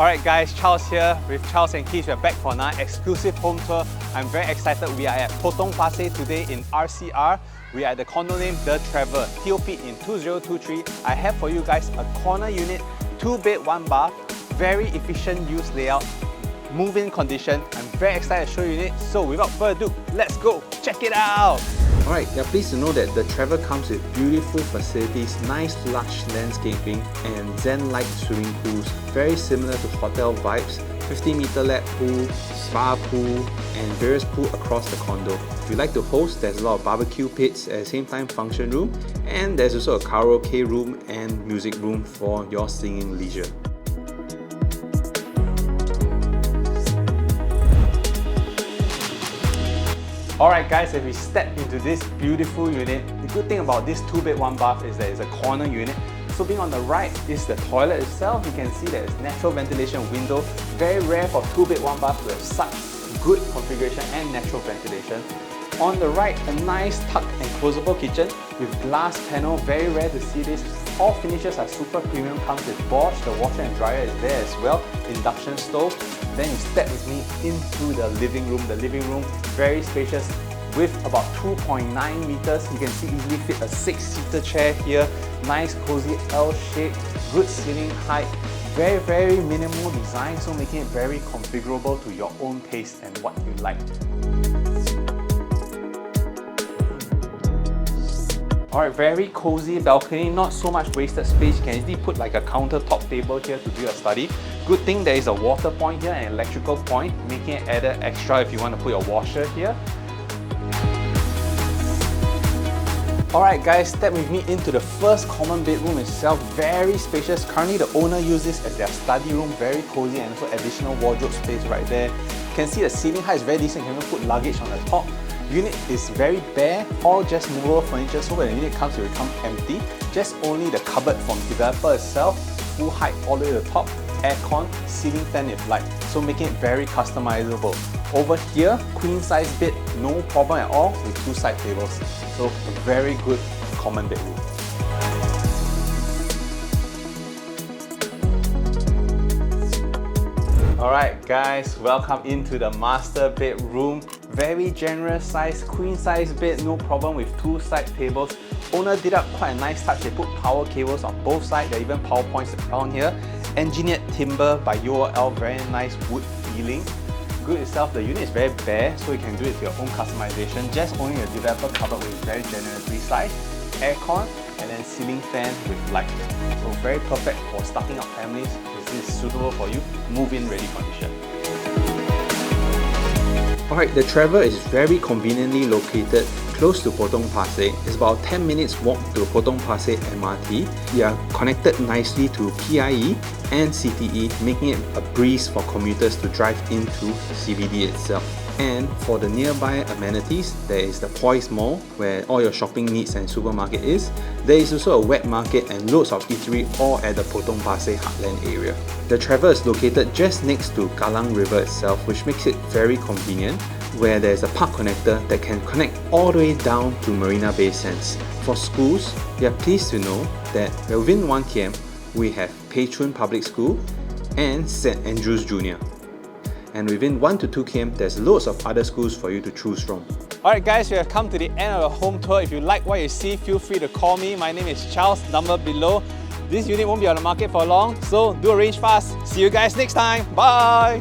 Alright guys, Charles here with Charles and Keith. We're back for another exclusive home tour. I'm very excited. We are at Potong Pasir today in RCR. We are at the condo named The Trevor, TOP in 2023. I have for you guys a corner unit, 2-bed, 1-bath, very efficient use layout, move-in condition. I'm very excited to show you it. So without further ado, let's go check it out! Alright, you're pleased to know that the Trevor comes with beautiful facilities, nice lush landscaping and zen-like swimming pools, very similar to hotel vibes, 50-meter lap pool, spa pool and various pools across the condo. If you like to host, there's a lot of barbecue pits at the same time function room, and there's also a karaoke room and music room for your singing leisure. Alright guys, as we step into this beautiful unit, the good thing about this 2-bed 1-bath is that it's a corner unit. So being on the right is the toilet itself. You can see that it's natural ventilation window. Very rare for 2-bed 1-bath to have such good configuration and natural ventilation. On the right, a nice tucked and closable kitchen with glass panel. Very rare to see this. All finishes are super premium, comes with Bosch. The washer and dryer is there as well. Induction stove. Then you step with me into the living room. The living room, very spacious with about 2.9 meters. You can see easily fit a 6-seater chair here. Nice cozy L shape, good ceiling height. Very minimal design, so making it very configurable to your own taste and what you like. Alright, very cozy balcony, not so much wasted space. You can easily put like a countertop table here to do your study. Good thing there is a water point here and electrical point, making it added extra if you want to put your washer here. Alright guys, step with me into the first common bedroom itself. Very spacious. Currently the owner uses this as their study room, very cozy, and also additional wardrobe space right there. You can see the ceiling height is very decent. You can even put luggage on the top. Unit is very bare, all just movable furniture, so when the unit comes, it will come empty. Just only the cupboard from developer itself, full height all the way to the top, aircon, ceiling fan if like, so making it very customizable. Over here, queen size bed, no problem at all with 2 side tables. So a very good common bedroom. Alright guys, welcome into the master bedroom. Very generous size, queen size bed, no problem with 2 side tables. Owner did up quite a nice touch. They put power cables on both sides. There are even power points down here. Engineered timber by WOHA, very nice wood feeling. Good itself, the unit is very bare, so you can do it with your own customization. Just only a developer cupboard with very generously sized, aircon, and then ceiling fan with light. So very perfect for starting up families. This is suitable for you, move-in ready condition. Alright, the Trevor is very conveniently located close to Potong Pasir. It's about 10 minutes walk to Potong Pasir MRT. We are connected nicely to PIE and CTE, making it a breeze for commuters to drive into the CBD itself. And for the nearby amenities, there is the Poise Mall, where all your shopping needs and supermarket is. There is also a wet market and loads of eatery all at the Potong Pasir heartland area. The Trevor is located just next to Kallang River itself, which makes it very convenient, where there is a park connector that can connect all the way down to Marina Bay Sands. For schools, we are pleased to know that within 1 km, we have Chun Public School and St. Andrews Junior. And within 1 to 2 km, there's loads of other schools for you to choose from. Alright guys, we have come to the end of the home tour. If you like what you see, feel free to call me. My name is Charles, number below. This unit won't be on the market for long, so do arrange fast. See you guys next time. Bye!